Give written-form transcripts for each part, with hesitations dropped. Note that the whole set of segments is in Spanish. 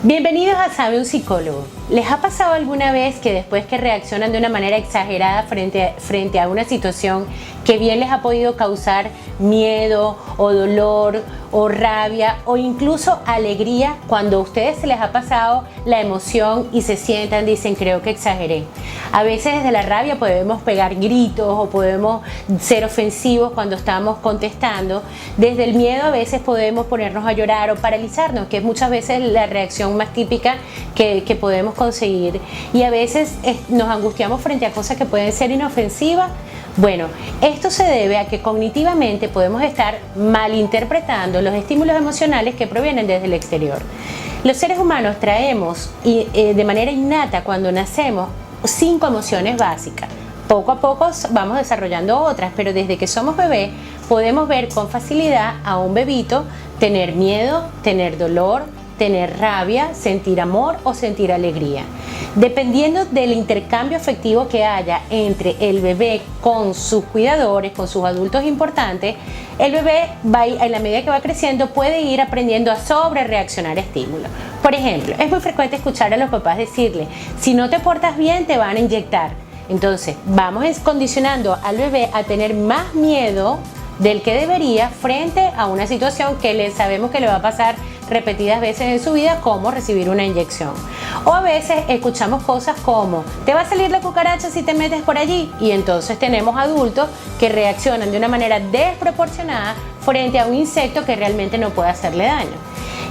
Bienvenidos a Sabe un Psicólogo. ¿Les ha pasado alguna vez que después que reaccionan de una manera exagerada frente a una situación que bien les ha podido causar miedo o dolor o rabia o incluso alegría, cuando a ustedes se les ha pasado la emoción y se sientan, dicen creo que exageré? A veces desde la rabia podemos pegar gritos o podemos ser ofensivos cuando estamos contestando. Desde el miedo a veces podemos ponernos a llorar o paralizarnos, que es muchas veces la reacción más típica que podemos conseguir, y a veces nos angustiamos frente a cosas que pueden ser inofensivas. Bueno, esto se debe a que cognitivamente podemos estar malinterpretando los estímulos emocionales que provienen desde el exterior. Los seres humanos traemos de manera innata cuando nacemos 5 emociones básicas. Poco a poco vamos desarrollando otras, pero desde que somos bebés podemos ver con facilidad a un bebito tener miedo, tener dolor, tener rabia, sentir amor o sentir alegría. Dependiendo del intercambio afectivo que haya entre el bebé con sus cuidadores, con sus adultos importantes, el bebé en la medida que va creciendo puede ir aprendiendo a sobre reaccionar a estímulos. Por ejemplo, es muy frecuente escuchar a los papás decirle: si no te portas bien te van a inyectar. Entonces vamos condicionando al bebé a tener más miedo del que debería frente a una situación que sabemos que le va a pasar repetidas veces en su vida, como recibir una inyección. O a veces escuchamos cosas como: te va a salir la cucaracha si te metes por allí, y entonces tenemos adultos que reaccionan de una manera desproporcionada frente a un insecto que realmente no puede hacerle daño.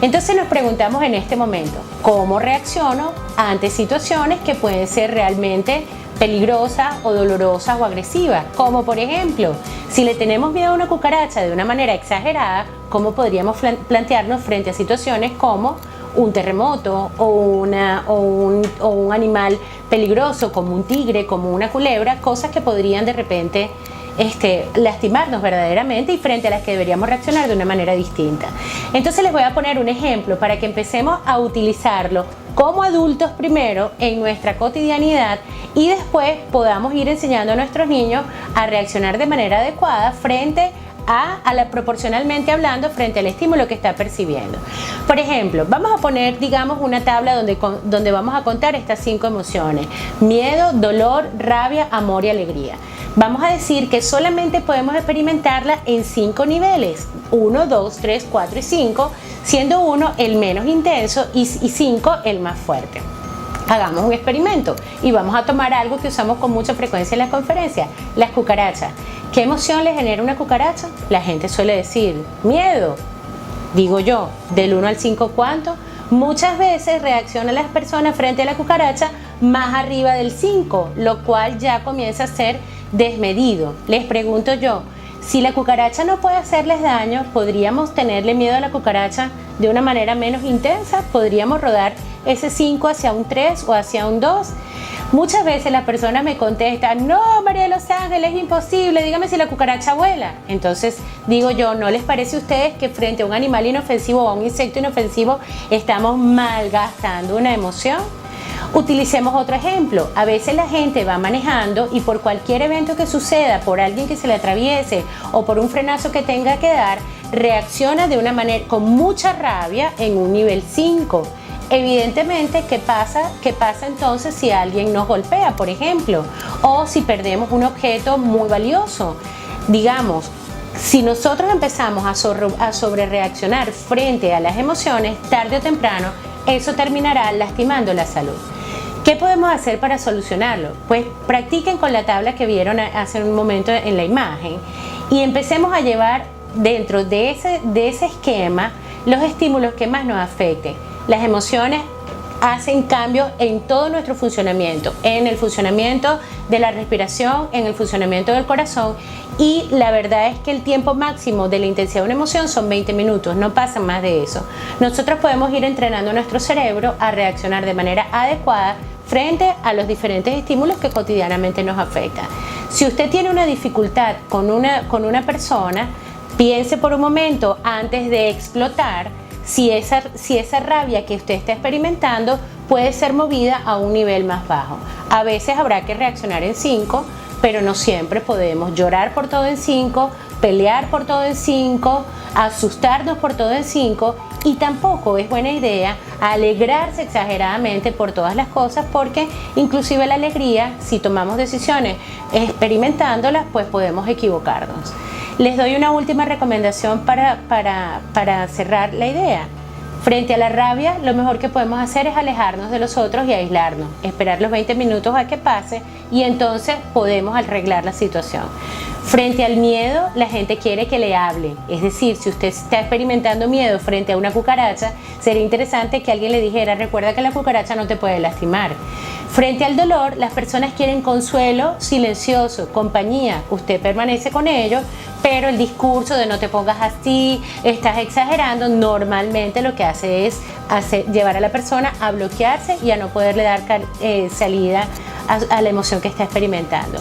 Entonces nos preguntamos en este momento: ¿cómo reacciono ante situaciones que pueden ser realmente peligrosas o dolorosas o agresivas? Como por ejemplo, si le tenemos miedo a una cucaracha de una manera exagerada, ¿cómo podríamos plantearnos frente a situaciones como un terremoto o un animal peligroso como un tigre, como una culebra? Cosas que podrían de repente lastimarnos verdaderamente y frente a las que deberíamos reaccionar de una manera distinta. Entonces les voy a poner un ejemplo para que empecemos a utilizarlo como adultos primero en nuestra cotidianidad, y después podamos ir enseñando a nuestros niños a reaccionar de manera adecuada frente proporcionalmente hablando, frente al estímulo que está percibiendo. Por ejemplo, vamos a poner, digamos, una tabla donde vamos a contar estas 5 emociones: miedo, dolor, rabia, amor y alegría. Vamos a decir que solamente podemos experimentarla en 5 niveles: 1, 2, 3, 4 y 5, siendo 1 el menos intenso y 5 el más fuerte. Hagamos un experimento y vamos a tomar algo que usamos con mucha frecuencia en las conferencias: las cucarachas. ¿Qué emoción le genera una cucaracha? La gente suele decir miedo. Digo yo, del 1 al 5, ¿cuánto? Muchas veces reaccionan las personas frente a la cucaracha más arriba del 5, lo cual ya comienza a ser desmedido. Les pregunto yo, si la cucaracha no puede hacerles daño, ¿podríamos tenerle miedo a la cucaracha de una manera menos intensa? ¿Podríamos rodar ese 5 hacia un 3 o hacia un 2? Muchas veces las personas me contestan: no, María de los Ángeles, es imposible, dígame si la cucaracha vuela. Entonces digo yo, ¿no les parece a ustedes que frente a un animal inofensivo o a un insecto inofensivo estamos malgastando una emoción? Utilicemos otro ejemplo. A veces la gente va manejando y por cualquier evento que suceda, por alguien que se le atraviese o por un frenazo que tenga que dar, reacciona de una manera con mucha rabia en un nivel 5. Evidentemente, ¿qué pasa entonces si alguien nos golpea, por ejemplo? O si perdemos un objeto muy valioso. Digamos, si nosotros empezamos a sobrereaccionar frente a las emociones, tarde o temprano, eso terminará lastimando la salud. ¿Qué podemos hacer para solucionarlo? Pues practiquen con la tabla que vieron hace un momento en la imagen y empecemos a llevar dentro de ese esquema los estímulos que más nos afecten. Las emociones hacen cambios en todo nuestro funcionamiento, en el funcionamiento de la respiración, en el funcionamiento del corazón, y la verdad es que el tiempo máximo de la intensidad de una emoción son 20 minutos, no pasa más de eso. Nosotros podemos ir entrenando nuestro cerebro a reaccionar de manera adecuada frente a los diferentes estímulos que cotidianamente nos afectan. Si usted tiene una dificultad con una persona, piense por un momento antes de explotar si esa rabia que usted está experimentando puede ser movida a un nivel más bajo. A veces habrá que reaccionar en 5, pero no siempre podemos llorar por todo en 5, pelear por todo en 5, asustarnos por todo en 5, y tampoco es buena idea alegrarse exageradamente por todas las cosas, porque inclusive la alegría, si tomamos decisiones experimentándolas, pues podemos equivocarnos. Les doy una última recomendación para cerrar la idea. Frente a la rabia, lo mejor que podemos hacer es alejarnos de los otros y aislarnos, esperar los 20 minutos a que pase y entonces podemos arreglar la situación. Frente al miedo, la gente quiere que le hable, es decir, si usted está experimentando miedo frente a una cucaracha, sería interesante que alguien le dijera: recuerda que la cucaracha no te puede lastimar. Frente al dolor, las personas quieren consuelo silencioso, compañía. Usted permanece con ellos, pero el discurso de no te pongas así, estás exagerando, normalmente lo que hace es llevar a la persona a bloquearse y a no poderle dar salida a la emoción que está experimentando.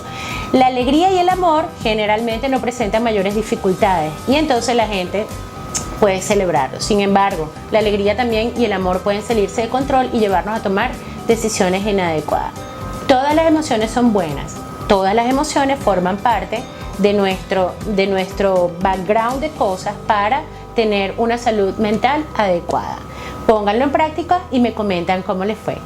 La alegría y el amor generalmente no presentan mayores dificultades y entonces la gente puede celebrarlo. Sin embargo, la alegría también y el amor pueden salirse de control y llevarnos a tomar decisiones inadecuadas. Todas las emociones son buenas, todas las emociones forman parte de nuestro background de cosas para tener una salud mental adecuada. Pónganlo en práctica y me comentan cómo les fue.